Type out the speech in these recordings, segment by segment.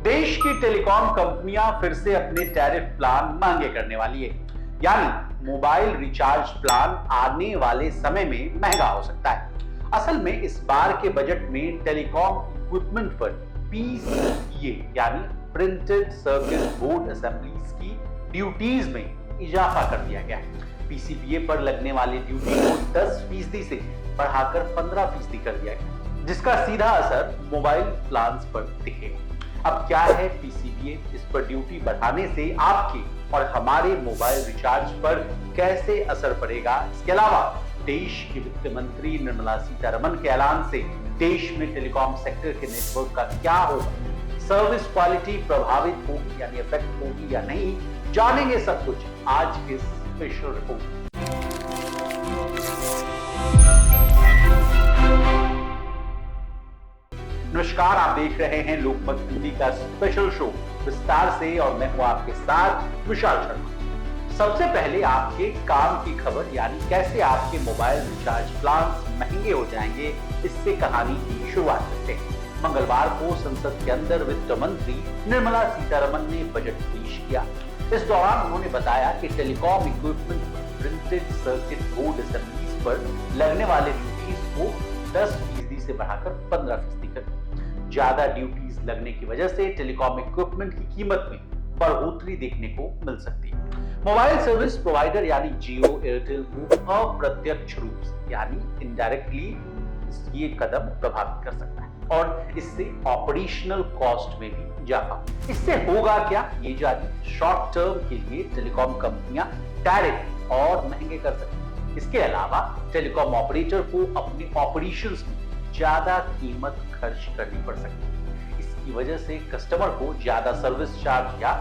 देश की टेलीकॉम कंपनियां फिर से अपने टैरिफ प्लान महंगे करने वाली है। यानी मोबाइल रिचार्ज प्लान आने वाले समय में महंगा हो सकता है। असल में इस बार के बजट में टेलीकॉम इक्विपमेंट पर पीसीपीए यानी प्रिंटेड सर्किट बोर्ड असेंबलीज की ड्यूटीज में इजाफा कर दिया गया है। पीसीपीए पर लगने वाली ड्यूटी को 10% से बढ़ाकर 15% कर दिया गया, जिसका सीधा असर मोबाइल प्लान्स पर दिखेगा। अब क्या है पीसीपीए, इस पर ड्यूटी बढ़ाने से आपके और हमारे मोबाइल रिचार्ज पर कैसे असर पड़ेगा, इसके अलावा देश की वित्त मंत्री निर्मला सीतारमण के ऐलान से देश में टेलीकॉम सेक्टर के नेटवर्क का क्या होगा, सर्विस क्वालिटी प्रभावित होगी यानी इफेक्ट होगी या नहीं, जानेंगे सब कुछ आज के स्पेशल रिपोर्ट। नमस्कार, आप देख रहे हैं लोकमत हिंदी का स्पेशल शो विस्तार से और मैं हूं आपके साथ विशाल शर्मा। सबसे पहले आपके काम की खबर यानी कैसे आपके मोबाइल रिचार्ज प्लान महंगे हो जाएंगे, इससे कहानी की शुरुआत करते हैं। मंगलवार को संसद के अंदर वित्त मंत्री निर्मला सीतारमण ने बजट पेश किया। इस दौरान उन्होंने बताया कि telecom equipment printed circuit board assemblies पर लगने वाले ड्यूटीज को 10% से बढ़ाकर 15% कर दिया। ज्यादा ड्यूटीज लगने की वजह से टेलीकॉम इक्विपमेंट की कीमत में बढ़ोतरी देखने को मिल सकती है। मोबाइल सर्विस प्रोवाइडर यानी जियो, एयरटेल को अप्रत्यक्ष रूप से यानी इनडायरेक्टली ये कदम प्रभावित कर सकता है और इससे ऑपरेशनल कॉस्ट में भी इजाफा। इससे होगा क्या, ये जानिए। शॉर्ट टर्म के लिए टेलीकॉम कंपनियां टैरिफ और महंगे कर सकती हैं। इसके अलावा टेलीकॉम ऑपरेटर को अपने ऑपरेशंस में ज्यादा कीमत खर्च करनी पड़ सकती है। इसकी वजह से कस्टमर को ज्यादा सर्विस चार्ज या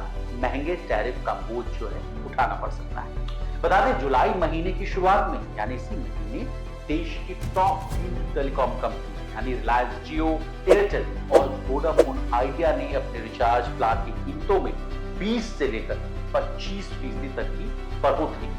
महंगे टैरिफ का बोझ जो है उठाना पड़ सकता है। बता दें, जुलाई महीने की शुरुआत में यानी इसी महीने देश की टॉप 3 टेलीकॉम कंपनी यानी रिलायंस जियो, एयरटेल और वोडाफोन आइडिया ने अपने रिचार्ज प्लान की कीमतों में 20 से लेकर 25% तक की बढ़ोतरी।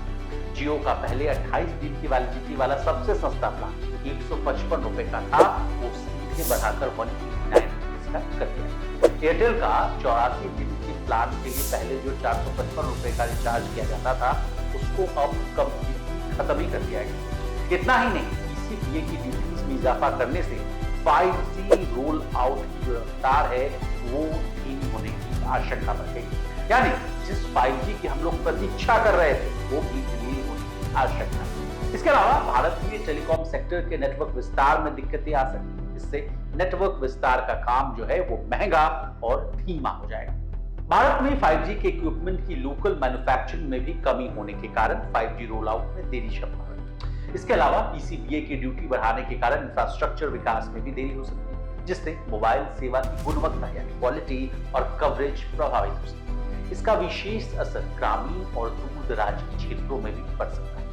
जियो का पहले 28 दिन की वैलिडिटी वाला सबसे सस्ता प्लान 155 रुपए का था, वो सीधे बढ़ाकर 189 का कर दिया। एयरटेल का 84 दिन के प्लान के लिए पहले जो 455 रुपए का रिचार्ज किया जाता था, उसको अब कंप्लीटली खत्म ही कर दिया गया। इतना ही नहीं, पीसीपीए की ड्यूटीज में इजाफा करने से 5G रोल आउट की जो रफ्तार है वो धीमी होने की आशंका बढ़ गई। यानी जिस 5G की हम लोग प्रतीक्षा कर रहे थे वो भी धीमी होने की आशंका। इसके अलावा भारत में टेलीकॉम सेक्टर के नेटवर्क विस्तार में दिक्कतें आ सकती हैं। इससे नेटवर्क विस्तार का काम जो है वो महंगा और धीमा हो जाएगा। भारत में 5G के इक्विपमेंट की लोकल मैन्युफैक्चरिंग में भी कमी होने के कारण 5G रोल आउट में देरी संभव है। इसके अलावा पीसीपीए की ड्यूटी बढ़ाने के कारण इंफ्रास्ट्रक्चर विकास में भी देरी हो सकती है, जिससे मोबाइल सेवा की गुणवत्ता यानी क्वालिटी और कवरेज प्रभावित हो सकती है। इसका विशेष असर ग्रामीण और दूर दराज के क्षेत्रों में भी पड़ सकता है।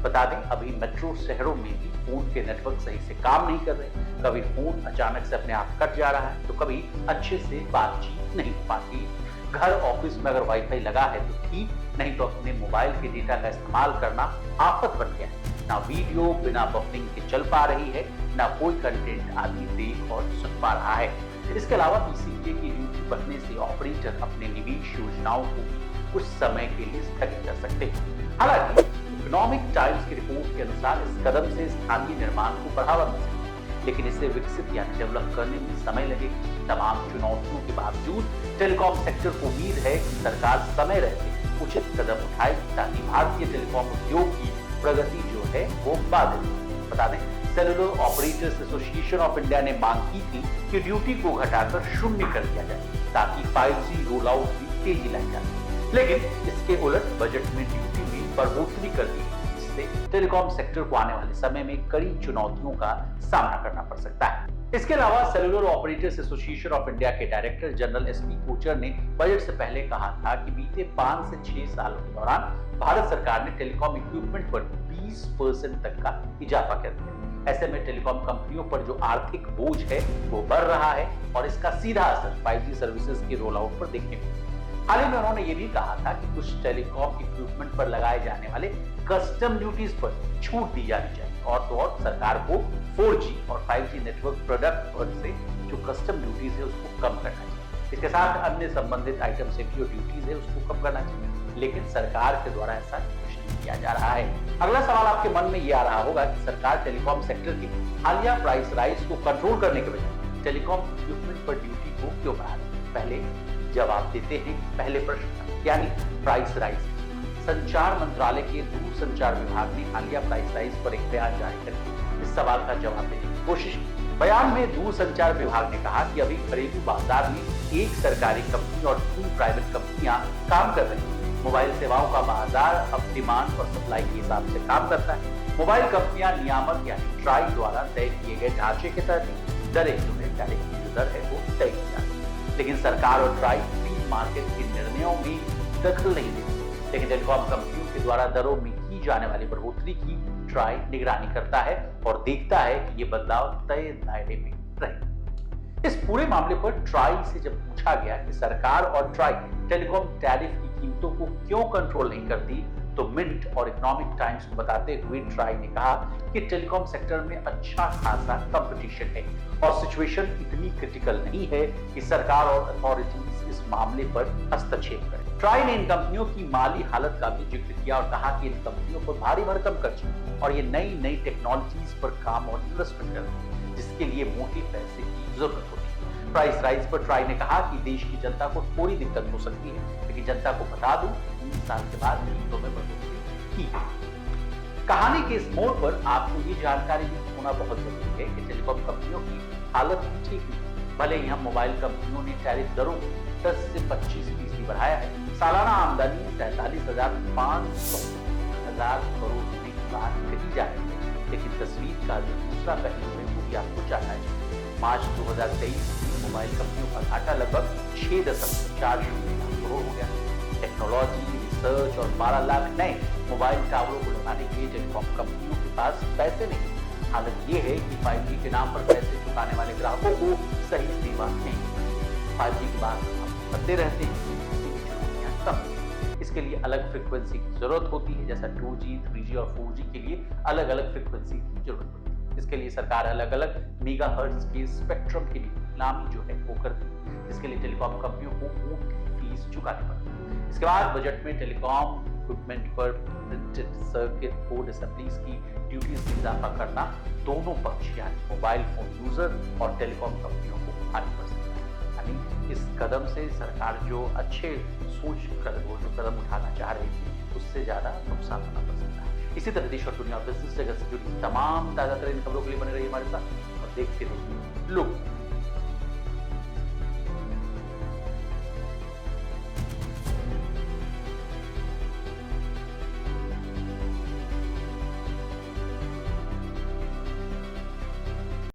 बता दें, अभी मेट्रो शहरों में भी फोन के नेटवर्क सही से काम नहीं कर रहे। कभी फोन अचानक से अपने आप कट जा रहा है तो कभी अच्छे से बातचीत नहीं हो पाती। घर ऑफिस में अगर वाईफाई लगा है तो ठीक, नहीं तो अपने मोबाइल के डेटा का इस्तेमाल करना आफत बन गया है। ना वीडियो बिना बफरिंग के चल पा रही है, ना कोई कंटेंट आदमी देख और सुन पा रहा है। इसके अलावा पीसीपीए की ड्यूटी बढ़ने से ऑपरेटर अपने निवेश योजनाओं को कुछ समय के लिए स्थगित कर सकते हैं। हालांकि इकोनॉमिक टाइम्स की रिपोर्ट के अनुसार इस कदम से स्थानीय निर्माण को बढ़ावा मिल सकता है, लेकिन इसे विकसित यानी डेवलप करने में समय लगेगा। तमाम चुनौतियों के बावजूद टेलीकॉम सेक्टर को उम्मीद है कि सरकार समय रहते उचित कदम उठाएगी ताकि भारतीय टेलीकॉम उद्योग की प्रगति जो है वो बाधित हो। बता दें, cellular operators association of India ने मांग की थी कि ड्यूटी को घटाकर 0 कर दिया जाए ताकि 5G रोल आउट की तेजी लाई जाए, लेकिन इसके उलट बजट में ड्यूटी में बढ़ोतरी कर दी, जिससे टेलीकॉम सेक्टर को आने वाले समय में कड़ी चुनौतियों का सामना करना पड़ सकता है। इसके अलावा cellular operators association of India के डायरेक्टर जनरल एसपी कोचर ने बजट से पहले कहा था कि बीते 5 से 6 सालों के दौरान भारत सरकार ने टेलीकॉम इक्विपमेंट पर 20% तक का इजाफा कर दिया। ऐसे में टेलीकॉम कंपनियों पर जो आर्थिक बोझ है वो बढ़ रहा है और इसका सीधा असर 5G सर्विसेज के रोल आउट पर देखने को मिला। हाल ही में उन्होंने ये भी कहा था कि कुछ टेलीकॉम इक्विपमेंट पर लगाए जाने वाले कस्टम ड्यूटीज पर छूट दी जानी चाहिए और तो और सरकार को 4G और 5G नेटवर्क प्रोडक्ट पर से जो कस्टम ड्यूटीज है उसको कम करना चाहिए। इसके साथ अन्य संबंधित आइटम से भी जो ड्यूटीज है उसको कम करना चाहिए, लेकिन सरकार के द्वारा ऐसा कुछ नहीं किया जा रहा है। अगला सवाल आपके मन में ये आ रहा होगा कि सरकार टेलीकॉम सेक्टर के हालिया प्राइस राइज को कंट्रोल करने के बजाय टेलीकॉम इक्विपमेंट पर ड्यूटी को क्यों बढ़ा रही है। पहले जवाब देते हैं पहले प्रश्न यानी प्राइस राइज। संचार मंत्रालय के दूरसंचार विभाग ने हालिया प्राइस राइज पर एक बयान जारी करके इस सवाल का जवाब देने की कोशिश की। बयान में दूरसंचार विभाग ने कहा कि अभी घरेलू बाजार में एक सरकारी कंपनी और 3 प्राइवेट कंपनियां काम कर रही हैं। मोबाइल सेवाओं का बाजार अब डिमांड और सप्लाई के हिसाब से काम करता है। मोबाइल कंपनियां नियामक यानी ट्राई द्वारा तय किए गए ढांचे के तहत दरें जो है टैरिफ की जो दर है वो तय की जाती है, लेकिन सरकार और ट्राई फ्री मार्केट के निर्णयों में दखल नहीं देती। लेकिन टेलीकॉम कंपनियों के द्वारा दरों में की जाने वाली बढ़ोतरी की ट्राई निगरानी करता है और देखता है कि ये बदलाव तय दायरे में रहे। इस पूरे मामले पर ट्राई से जब पूछा गया कि सरकार और ट्राई टेलीकॉम टैरिफ की कीमतों को क्यों कंट्रोल नहीं करती, तो मिंट और इकोनॉमिक टाइम्स को बताते हुए ट्राई ने कहा कि टेलीकॉम सेक्टर में अच्छा खासा कंपटीशन है और सिचुएशन इतनी क्रिटिकल नहीं है कि सरकार और अथॉरिटीज इस मामले पर हस्तक्षेप करें। ट्राई ने इन कंपनियों की माली हालत का भी जिक्र किया और कहा कि इन कंपनियों पर भारी भरकम खर्च और ये नई नई टेक्नोलॉजीज पर काम और इन्वेस्टमेंट करती है, जिसके लिए मोटे पैसे की जरूरत होती है। प्राइस राइज पर ट्राई ने कहा कि देश की जनता को थोड़ी दिक्कत हो सकती है, लेकिन जनता को बता दूं 3 साल के बाद कीमतों में बढ़ोतरी की है। कहानी के इस मोड़ पर आपको ये जानकारी भी होना बहुत जरूरी है कि टेलीकॉम कंपनियों की हालत ठीक नहीं। भले ही हम मोबाइल कंपनियों ने टैरिफ दरों 10 से 25% बढ़ाया है, सालाना आमदनी 43,500 करोड़ रुपए की बात कही जा रही है, लेकिन तस्वीर का जो दूसरा पहलू है वो भी आपको जानना चाहिए। मार्च 2023 में मोबाइल कंपनियों का घाटा लगभग 6.40 लाख करोड़ हो गया। टेक्नोलॉजी, रिसर्च और 12 लाख नए मोबाइल टावरों को लगाने के लिए टेलीकॉम कंपनियों के पास पैसे नहीं। हालत ये है कि 5G के नाम पर पैसे चुकाने वाले ग्राहकों को सही सेवा नहीं मिलती। 5G की बात हम करते रहते हैं, इसके लिए अलग फ्रीक्वेंसी की जरूरत होती है, जैसा 2G, 3G और 4G के लिए अलग अलग फ्रीक्वेंसी की जरूरत होती है। इसके लिए सरकार अलग अलग मेगाहर्ट्ज के स्पेक्ट्रम के लिए नीलामी जो है वो करती है, जिसके लिए टेलीकॉम कंपनियों को ऊंची फीस चुकानी पड़ती है। इसके बाद बजट में टेलीकॉम इक्विपमेंट पर प्रिंटेड सर्किट बोर्ड असेंबलीज की ड्यूटीज में इजाफा करना दोनों पक्ष यानी मोबाइल फोन यूजर और टेलीकॉम कंपनियों को भारी पड़ सकता है। यानी इस कदम से सरकार जो अच्छे सोच कर वो जो कदम उठाना चाह रही थी उससे ज्यादा नुकसान होना पड़ सकता है। इसी तरह देश और दुनिया और बिजनेस जगत से जुड़ी तमाम ताजा तरीन खबरों के लिए बने रहिए हमारे साथ और देखते रहिए लोग।